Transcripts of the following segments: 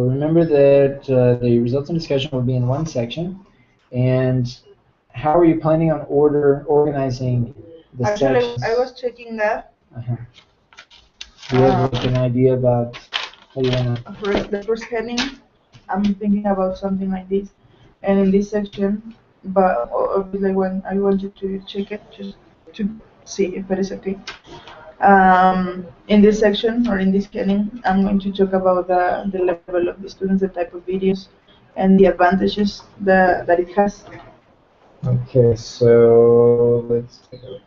remember that the results and discussion will be in one section. And how are you planning on organizing the sections? Actually, I was checking that. Do you have like an idea about how you want to? The first heading, I'm thinking about something like this. And in this section, but obviously when I wanted to check it just to see if it is okay. In this section or in this heading, I'm going to talk about the level of the students, the type of videos, and the advantages that it has. Okay, so let's take a look.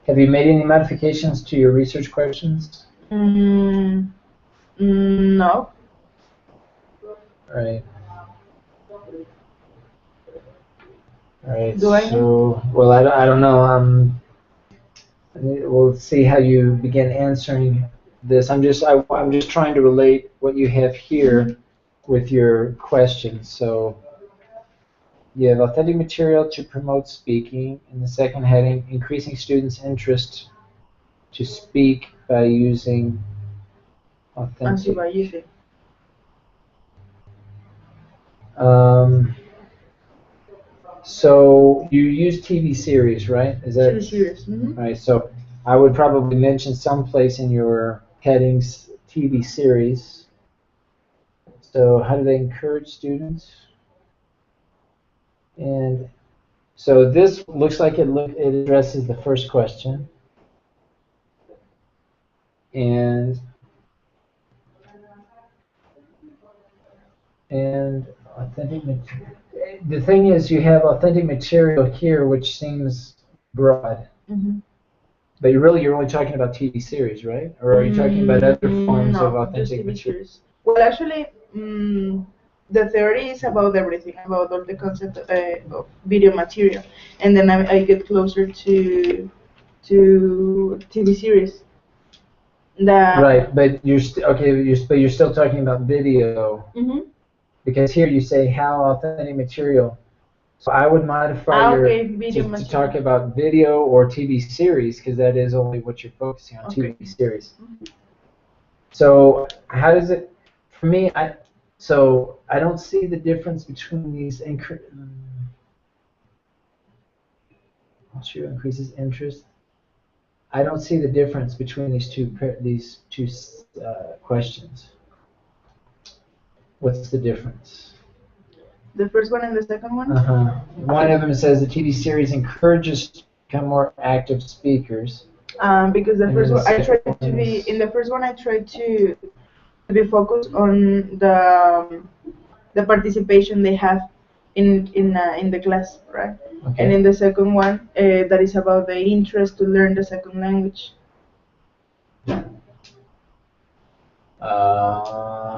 Have you made any modifications to your research questions? No. Right. All right. Do I So, well, I don't know. We'll see how you begin answering this. I'm just trying to relate what you have here with your questions. So, you have authentic material to promote speaking. In the second heading, increasing students' interest to speak by using authentic. by using? So you use TV series, right? Is that TV series. Mm-hmm. right? So I would probably mention someplace in your headings TV series. So how do they encourage students? And so this looks like it addresses the first question. And authentic material. The thing is, you have authentic material here, which seems broad. Mm-hmm. But you're only talking about TV series, right? Or are you talking about other forms of authentic material? Well, actually, the theory is about everything, about all the concept of video material, and then I get closer to TV series. Right, but you're still talking about video. Mm-hmm. Because here you say how authentic material. So I would modify to talk about video or TV series because that is only what you're focusing on, TV series. Mm-hmm. So how does it? For me, I don't see the difference between these. Increases interest. I don't see the difference between these two questions. What's the difference? The first one and the second one? One of them says the TV series encourages to become more active speakers. Because the first one, in the first one, I tried to be focused on the participation they have in the class, right? Okay. And in the second one, that is about the interest to learn the second language.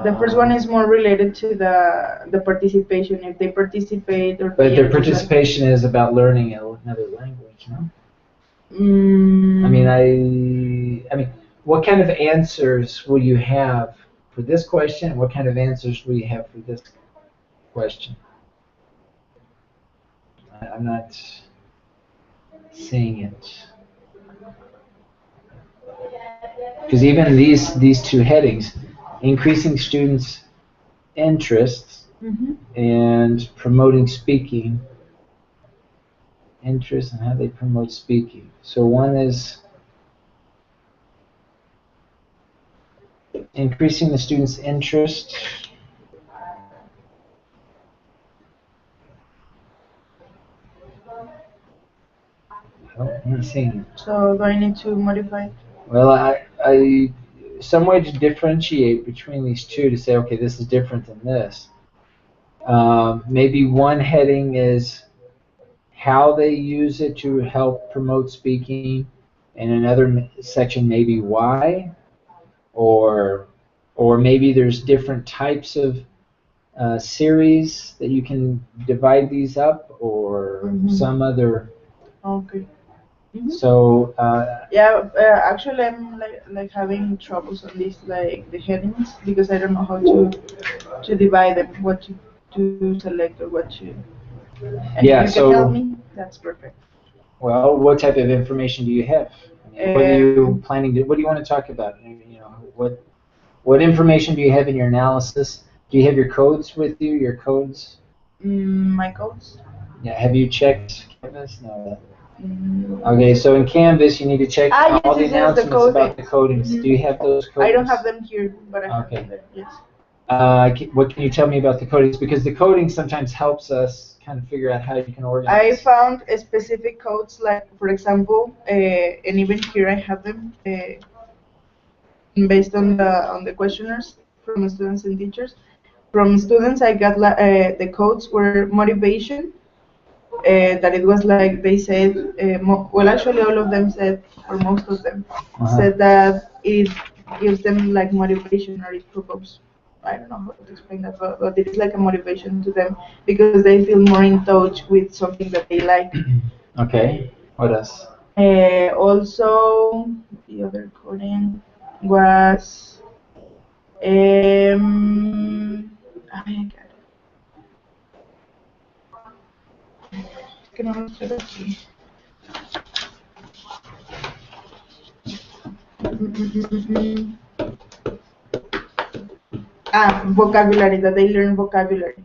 The first one is more related to the participation, if they participate or. But their participation is about learning another language, no? I mean, what kind of answers will you have for this question? And what kind of answers will you have for this question? I'm not seeing it. Because even these two headings, increasing students' interests and promoting speaking, interest and how they promote speaking. So one is increasing the students' interest Oh, let me see. So do I need to modify it? Well, some way to differentiate between these two to say, okay, this is different than this. Maybe one heading is how they use it to help promote speaking, and another section maybe why, or or maybe there's different types of series that you can divide these up, or some other. Okay. So Yeah, actually, I'm like having troubles on this, like the headings, because I don't know how to divide them, what to select or what to. And yeah, if you can help so me, that's perfect. well, what type of information do you have? I mean, what are you planning to? What do you want to talk about? You know, what information do you have in your analysis? Do you have your codes with you? Your codes? My codes. Yeah. Have you checked Canvas? No. Mm. Okay, so in Canvas, you need to check Ah, all yes, the yes, yes, the announcements code. about the codings. Do you have those I don't codings? have them here, but I have them Okay. there. Yes. What can you tell me about the codings? Because the coding sometimes helps us kind of figure out how you can I organize. found specific codes, like for example, and even here I have them based on the questionnaires from students and teachers. From students, I got the codes were motivation. That it was like they said. Well, actually, all of them said, or most of them said that it gives them like motivation or it provokes. I don't know how to explain that, but it is like a motivation to them because they feel more in touch with something that they like. Okay. What else? Also, the other coding was I got it. Que no lo quiero aquí. Vocabulary, that they learn vocabulary.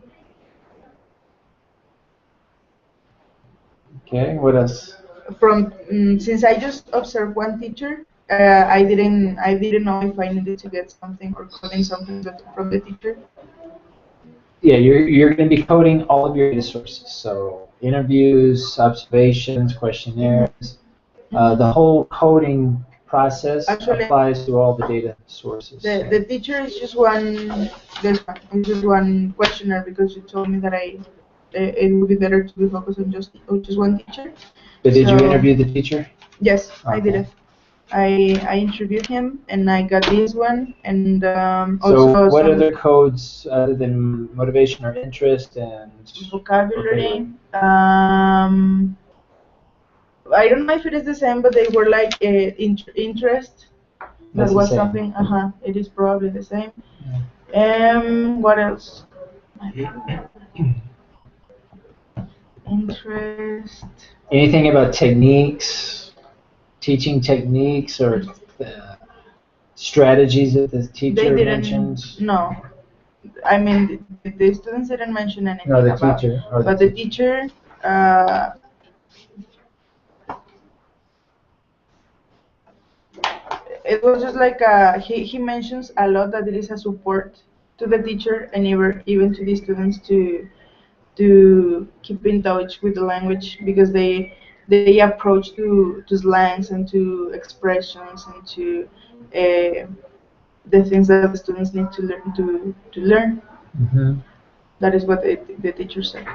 Okay. What else? From since I just observed one teacher, I didn't know if I needed to get something or coding something from the teacher. Yeah, you're going to be coding all of your data sources. So interviews, observations, questionnaires. The whole coding process Actually, applies to all the data sources. the teacher is just one. This one is just one questionnaire because you told me that it would be better to be focused on just one teacher. But did you So interview the teacher? yes, I did Okay. it. I interviewed him and I got this one and So also what some other codes other than motivation or interest and vocabulary. I don't know if it is the same, but they were like interest. That That's the was same. something. It is probably the same. Yeah. What else? Interest. Anything about techniques, teaching techniques, or uh, strategies that the They teacher didn't. mentioned? No, I mean the students didn't mention No, anything the about. teacher or the But the teacher. teacher. Uh, it was just like he mentions a lot that it is a support to the teacher and even to the students to keep in touch with the language because they approach to slangs and to expressions and to uh, the things that the students need to learn. Mm-hmm. That is what the teacher said.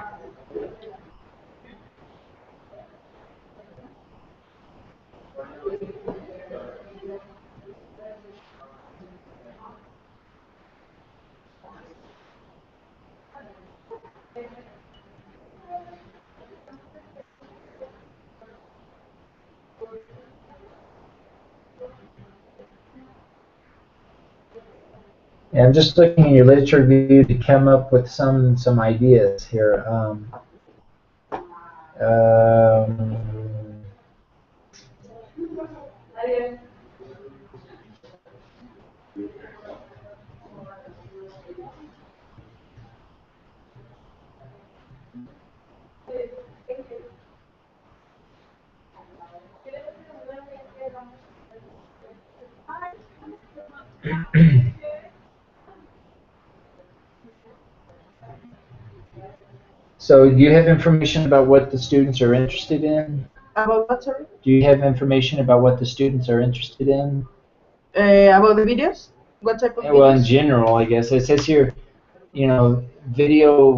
Yeah, I'm just looking at your literature review to come up with some ideas here. Um, So do you have information about what the students are interested in? About what, sorry? Do you have information about what the students are interested in? About the videos? What type of Well, in videos? general, I guess. It says here, video,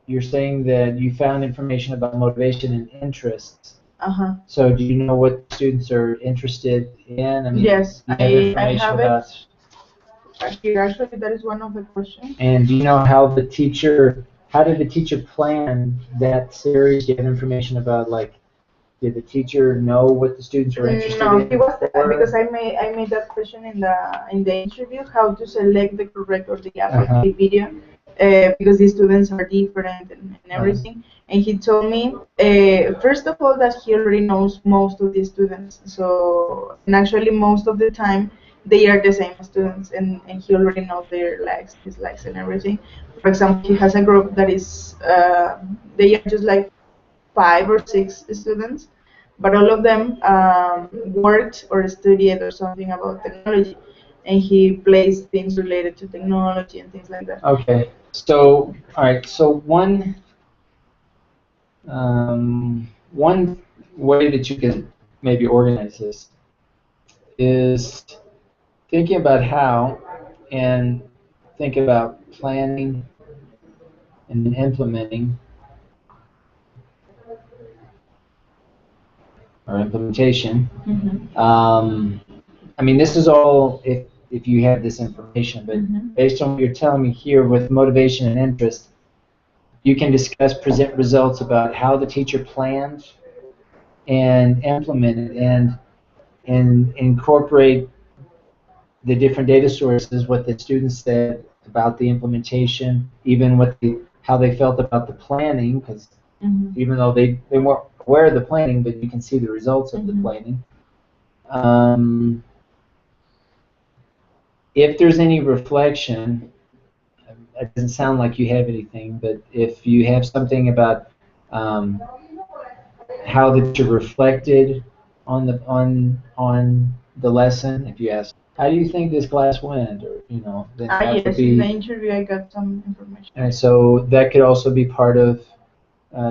you're saying that you found information about motivation and interests. Uh-huh. So do you know what students are interested in? I mean, Yes, do you have I information have about, it here. Actually, that is one of the questions. and do you know how did the teacher plan that series? Do you have information about, like, did the teacher know what the students were interested No, in? he was because Or, I made that question in the interview, how to select the correct or the uh-huh. appropriate video, because the students are different and everything. And he told me, first of all, that he already knows most of the students. So, and actually, most of the time, they are the same students, and he already knows their likes, dislikes, and everything. For example, he has a group that is, they are just like 5 or 6 students, but all of them worked or studied or something about technology, and he plays things related to technology and things like that. Okay. So, all right. So one way that you can maybe organize this is thinking about how and think about planning and then implementing or implementation. Mm-hmm. I mean, this is all if you have this information, but Mm-hmm. based on what you're telling me here with motivation and interest, you can discuss, present results about how the teacher planned and implemented and incorporate the different data sources, what the students said about the implementation, even how they felt about the planning, because Mm-hmm. even though they weren't aware of the planning, but you can see the results of the Mm-hmm. planning. Um, if there's any reflection, it doesn't sound like you have anything, but if you have something about um, how the teacher reflected on the lesson, if you ask, how do you think this class went, or then Ah, that would yes, in the be, interview I got some information. and so that could also be part of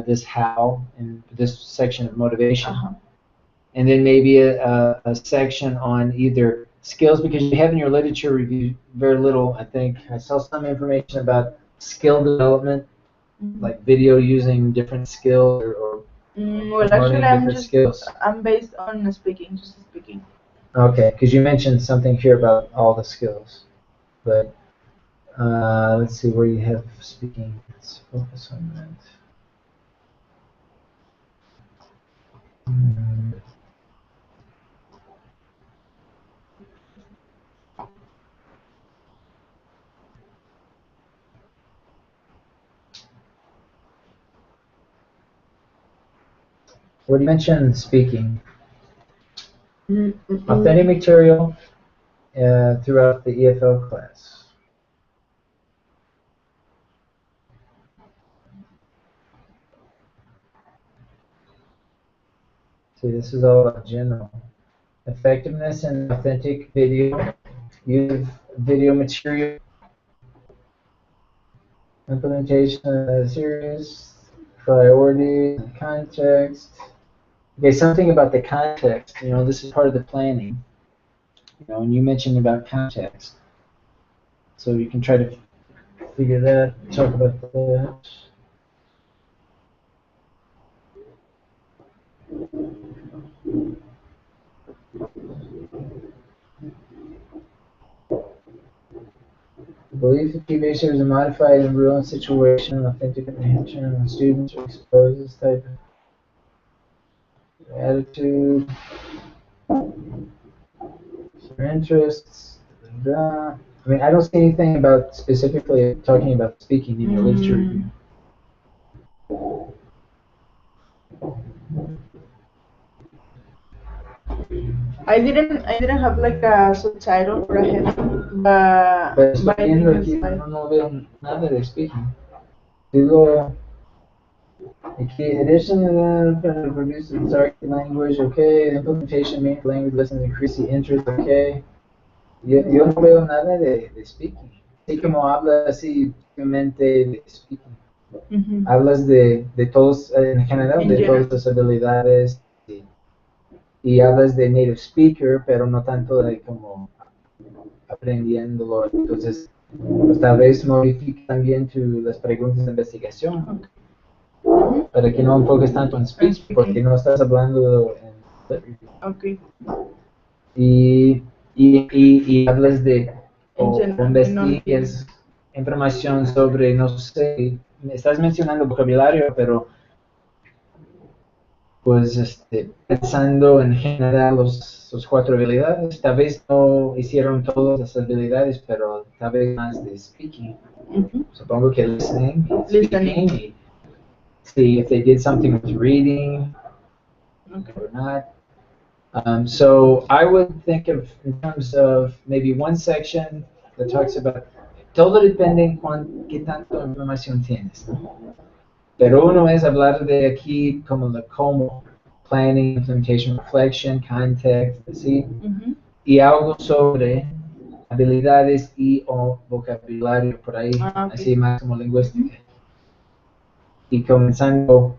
this how in this section of motivation. Uh-huh. And then maybe a section on either skills, because you have in your literature review very little. I think I saw some information about skill development, Mm-hmm. like video using different skills or Well, learning actually, different skills. I'm based on speaking, just speaking. Okay, because you mentioned something here about all the skills, but let's see where you have speaking. Let's focus on that. Hmm. Well, you mentioned speaking. Mm-hmm. Authentic material throughout the EFL class. See, this is all about general. Effectiveness and authentic video. Use of video material. Implementation of the series. Priority. Context. Okay, something about the context. This is part of the planning. And you mentioned about context. So you can try to figure that, talk about that. The belief that key behaviors are modified in real situation, authentic comprehension, when students are exposed to this type of attitude, their interests. I mean, I don't see anything about specifically talking about speaking in your literature review. I didn't have like a subtitle for a heading, but I Estoy think viendo it's aquí, fine. no veo nada de speaking. Digo, aquí, addition produces target language, okay. The implementation means language lessons increase the interest, okay. Yo no veo nada de speaking. Así como habla así simplemente de speaking. Hablas de todos, en general, En de general. todas las habilidades y hablas de native speaker, pero no tanto de como aprendiéndolo. Entonces, pues tal vez modifique también las preguntas de investigación para que no enfoques tanto en speech, porque no estás hablando en lit review. Ok. Y hablas de, En o general, investigues información sobre, no sé, me estás mencionando vocabulario, pero pues pensando en general los cuatro habilidades, tal vez no hicieron todas las habilidades, pero tal vez más de speaking. Supongo que listening, speaking, y see if they did something with reading or not. So I would think of in terms of maybe one section that talks about todo depende en qué tanto información tienes, ¿no? Pero uno es hablar de aquí como de cómo, planning, implementation, reflection, context, ¿sí? Y algo sobre habilidades y o vocabulario por ahí, así más como lingüística. Y comenzando,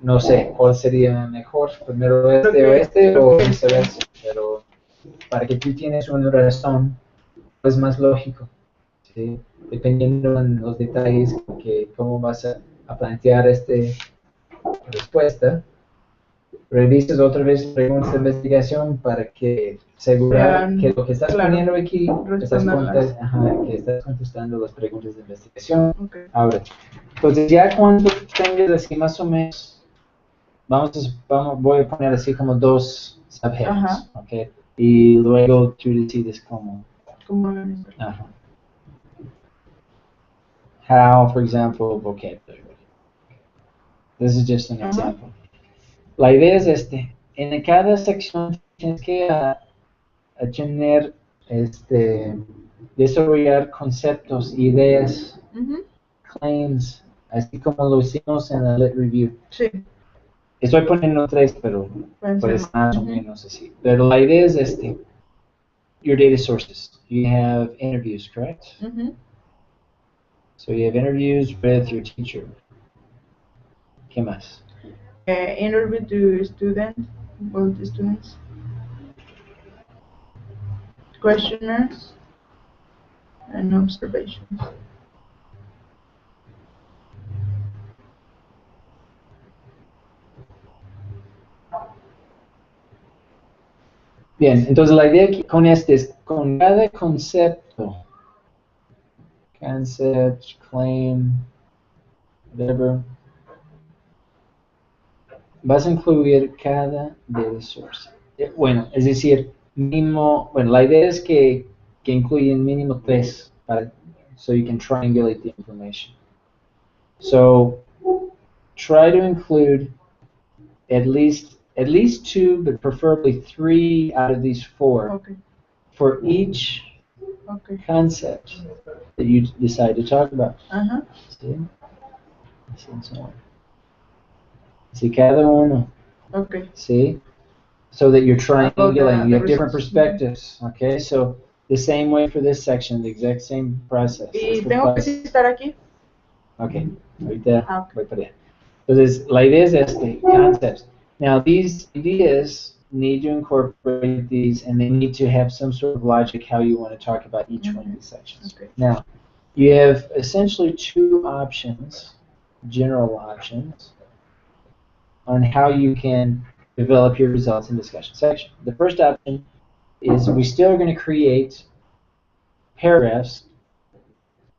no sé cuál sería mejor, primero este o viceversa, pero para que tú tienes una razón, es más lógico, ¿sí? Dependiendo en los detalles que cómo vas a plantear esta respuesta. Revises otra vez preguntas de investigación para que asegurar que lo que estás poniendo aquí que estás contestando las preguntas de investigación. Ahora, entonces ya cuando tengas así más o menos, voy a poner así como dos subheadings, ¿ok? Y luego tú decides cómo. Ajá. How, for example, vocabulary. This is just an example. La idea es en cada sección tienes que tener, desarrollar conceptos, ideas, claims, así como lo hicimos en la Lit Review. Sí. Estoy poniendo tres, pero pues más o menos así. Pero la idea es your data sources. You have interviews, correct? So you have interviews with your teacher. ¿Qué más? Interview to students, all the students. Questionnaires and observations. Bien, entonces la idea aquí con es con cada concepto, concept, claim, whatever, vas a incluir cada data source. Bueno, es decir, la idea es que incluyen mínimo tres para, so you can triangulate the information. So try to include at least two, but preferably three out of these four for each concept that you decide to talk about. See? See cada uno. See? So that you're triangulating. You have different perspectives. Okay, so the same way for this section, the exact same process. ¿Y tengo que estar aquí? Okay, ahorita voy para allá. Entonces, la idea es concepts. Now, these ideas need to incorporate these, and they need to have some sort of logic how you want to talk about each one of these sections. Now, you have essentially two options, general options, on how you can develop your results in discussion section. The first option is we still are going to create paragraphs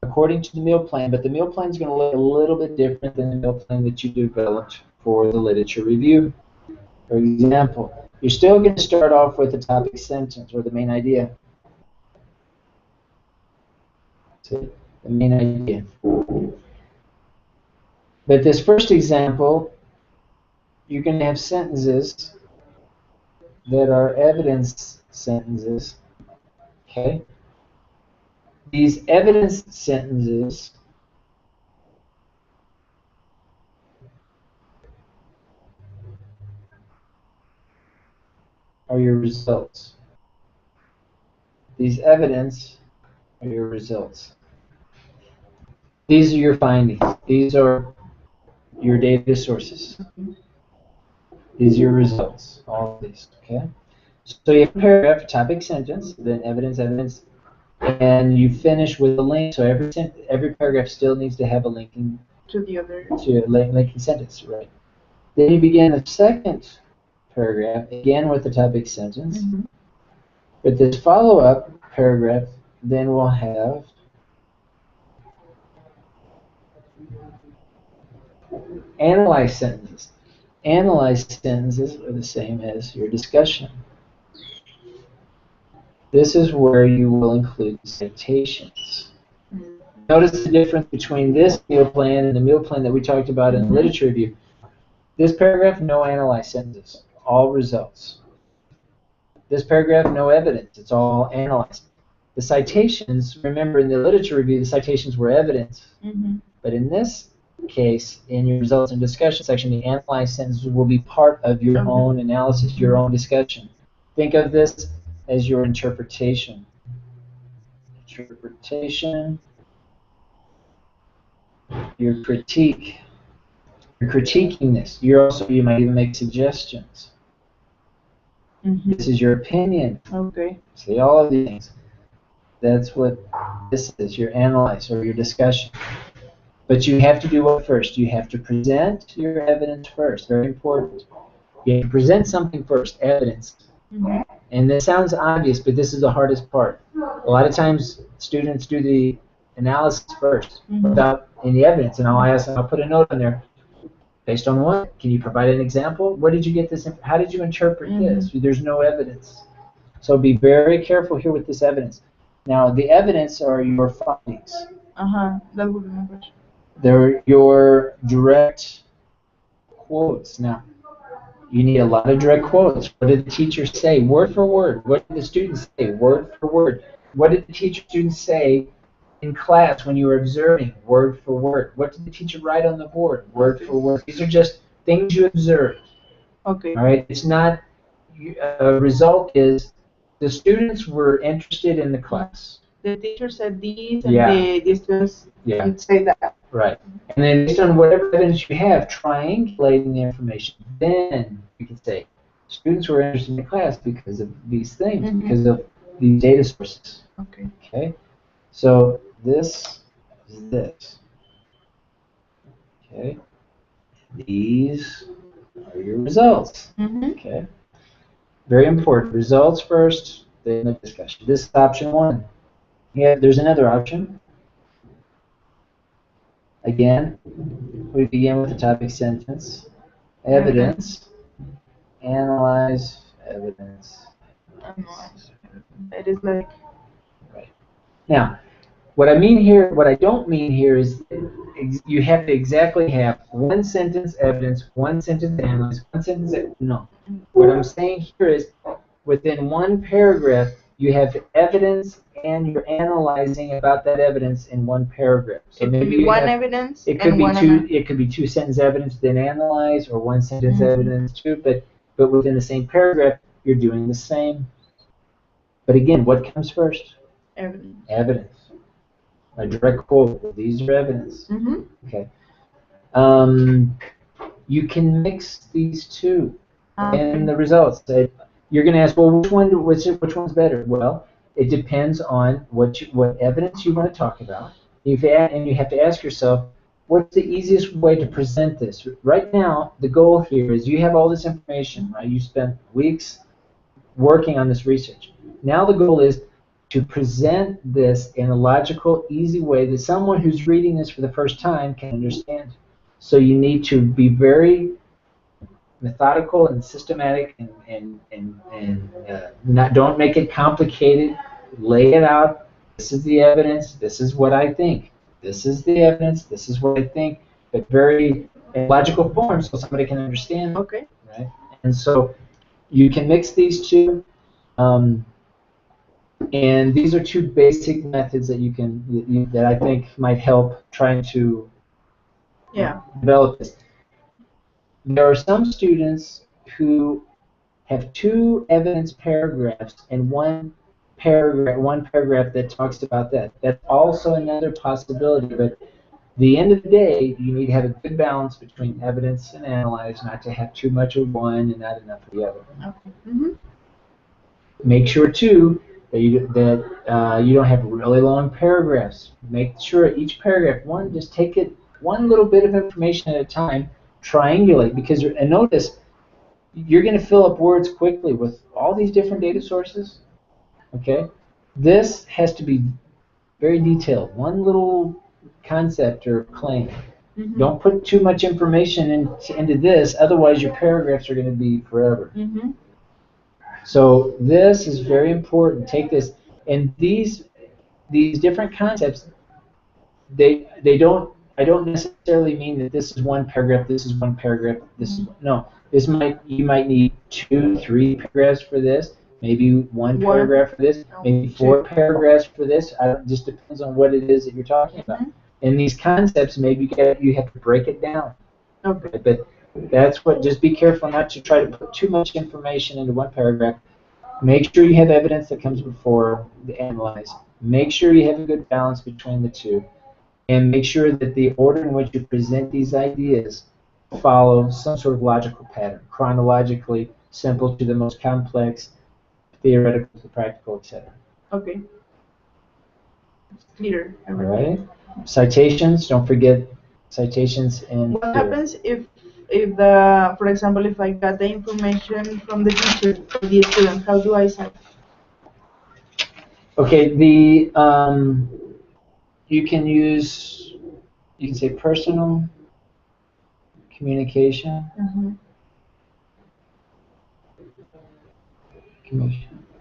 according to the meal plan, but the meal plan is going to look a little bit different than the meal plan that you developed for the literature review. For example, you're still going to start off with the topic sentence or the main idea. See, the main idea. But this first example, you're going to have sentences that are evidence sentences. Okay? These evidence sentences are your results. These evidence are your results. These are your findings. These are your data sources. These are your results. All of these. Okay. So you have a paragraph, topic, sentence, then evidence, and you finish with a link. So every paragraph still needs to have a linking to the other. To a linking sentence, right? Then you begin the second paragraph again with the topic sentence. Mm-hmm. But this follow-up paragraph then will have analyze sentences. Analyze sentences are the same as your discussion. This is where you will include citations. Notice the difference between this meal plan and the meal plan that we talked about in the literature review. This paragraph, no analyze sentences, all results. This paragraph, no evidence, it's all analyzed. The citations, remember in the literature review, the citations were evidence. But in this case, in your results and discussion section, the analyzed sentences will be part of your own analysis, your own discussion. Think of this as your interpretation. Interpretation, your critique. You're critiquing this. You might even make suggestions. This is your opinion. Okay. See, all of these things. That's what this is, your analyze or your discussion. But you have to do what first? You have to present your evidence first. Very important. You have to present something first, evidence. And this sounds obvious, but this is the hardest part. A lot of times students do the analysis first without any evidence, and I'll put a note on there. Based on what? Can you provide an example? Where did you get this? How did you interpret this? There's no evidence. So be very careful here with this evidence. Now, the evidence are your findings. That would be my question. They're your direct quotes. Now, you need a lot of direct quotes. What did the teacher say? Word for word. What did the students say? Word for word. What did the teacher students say in class when you were observing? Word for word. What did the teacher write on the board? Word for word. These are just things you observed. Okay. All right. It's not. A result is the students were interested in the class. The teacher said this, and the students would say that. Right. And then based on whatever evidence you have, triangulating the information, then you can say students were interested in the class because of these things, because of these data sources. Okay. Okay. So this is this. Okay. These are your results. Okay. Very important. Results first, then the discussion. This is option one. Yeah, there's another option. Again, we begin with the topic sentence. Evidence. Analyze evidence. It is like. Right. Now, what I don't mean here is you have to exactly have one sentence evidence, one sentence analyze, one sentence. No. What I'm saying here is within one paragraph, you have evidence and you're analyzing about that evidence in one paragraph. So it could be one evidence. It could be two. It could be two sentence evidence then analyze, or one sentence evidence too. But within the same paragraph, you're doing the same. But again, what comes first? Evidence. Evidence. A direct quote. These are evidence. Okay. You can mix these two, and the results. You're going to ask, well, which one's better? Well, it depends on what evidence you want to talk about. And you have to ask yourself, what's the easiest way to present this? Right now, the goal here is you have all this information, right? You spent weeks working on this research. Now the goal is to present this in a logical, easy way that someone who's reading this for the first time can understand. So you need to be very methodical and systematic, and don't make it complicated. Lay it out. This is the evidence. This is what I think. This is the evidence. This is what I think. But very in logical form, so somebody can understand. Okay. Right. And so you can mix these two. And these are two basic methods that that I think might help trying to develop this. There are some students who have two evidence paragraphs and one paragraph that talks about that. That's also another possibility, but the end of the day, you need to have a good balance between evidence and analyze, not to have too much of one and not enough of the other. Okay. Mm-hmm. Make sure too that you don't have really long paragraphs. Make sure each paragraph, just take it one little bit of information at a time, triangulate, and notice you're going to fill up words quickly with all these different data sources. Okay, this has to be very detailed. One little concept or claim. Mm-hmm. Don't put too much information into this, otherwise your paragraphs are going to be forever. Mm-hmm. So this is very important. Take this, and these different concepts, they don't. I don't necessarily mean that this is one paragraph. This is one paragraph. This is no. You might need 2, 3 paragraphs for this. Maybe one paragraph for this. Maybe 4 paragraphs for this. It just depends on what it is that you're talking about. Mm-hmm. And these concepts, maybe you have to break it down. Okay. But that's what. Just be careful not to try to put too much information into one paragraph. Make sure you have evidence that comes before the analyze. Make sure you have a good balance between the two. And make sure that the order in which you present these ideas follow some sort of logical pattern, chronologically, simple to the most complex, theoretical to practical, etc. Okay. It's clear. All right. Citations, don't forget citations. And what happens if for example, if I got the information from the teacher or the student, how do I cite? Okay, you can say personal communication, mm-hmm.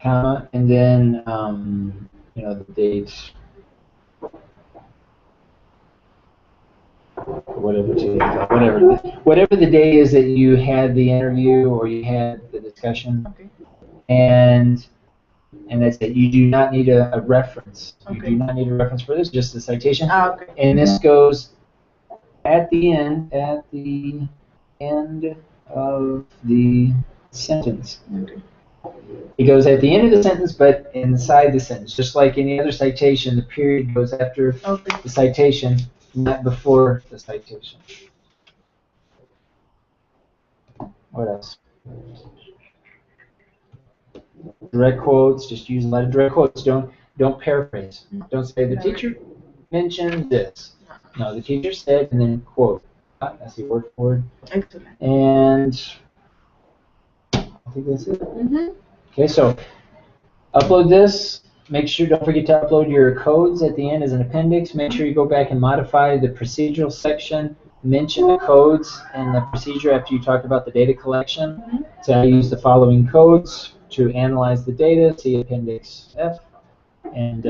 Comma, and then the dates, whatever the day is that you had the interview or you had the discussion. Okay. And that's it. You do not need a reference. Okay. You do not need a reference for this, just the citation. Okay. And this goes at the end of the sentence. Okay. It goes at the end of the sentence, but inside the sentence. Just like any other citation, the period goes after the citation, not before the citation. What else? Direct quotes. Just use a lot of direct quotes. Don't paraphrase. Don't say the teacher mentioned this. No, the teacher said, and then quote. That's the word for word. Excellent. And I think that's it. Mm-hmm. Okay, so upload this. Don't forget to upload your codes at the end as an appendix. Make sure you go back and modify the procedural section. Mention the codes and the procedure after you talked about the data collection. Mm-hmm. So I use the following codes to analyze the data. See Appendix F. And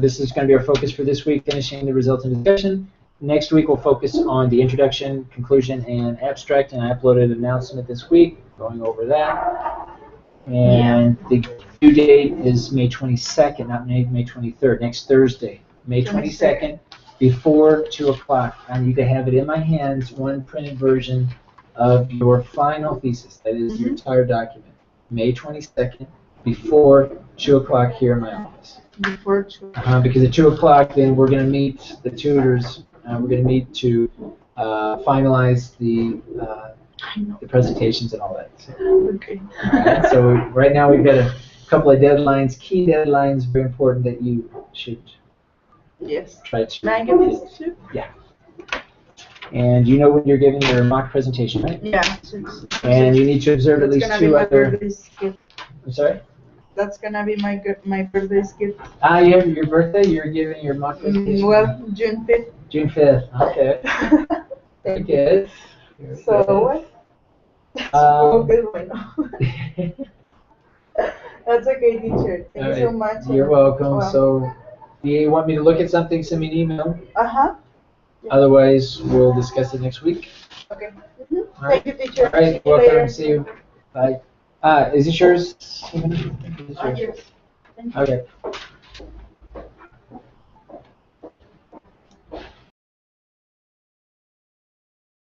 this is going to be our focus for this week, finishing the resulting discussion. Next week we'll focus on the introduction, conclusion, and abstract, and I uploaded an announcement this week going over that. And the due date is May 22nd, not May 23rd, next Thursday, May 22nd, before 2 o'clock. I need to have it in my hands, one printed version of your final thesis, that is your entire document, May 22nd, before 2 o'clock here in my office. Before 2 o'clock. Because at 2 o'clock, then we're going to meet the tutors. We're going to meet to finalize the presentations and all that. So. Okay. Right, so right now we've got a couple of deadlines, key deadlines, very important that you should try to. Can I get this too? Yeah. And you know when you're giving your mock presentation, right? Yeah. And you need to observe at least 2 other. I'm sorry? That's gonna be my birthday gift. You have your birthday? You're giving your mock presentation? Well, June 5th. June 5th, okay. Very good. So what? That's okay, teacher. Thank you so much. You're welcome. Wow. So, you want me to look at something, send me an email? Uh-huh. Yeah. Otherwise, we'll discuss it next week. Okay. Mm-hmm. Thank you, teacher. All right, welcome. See you. Bye. Is this yours? Is this yours? Yes. Okay.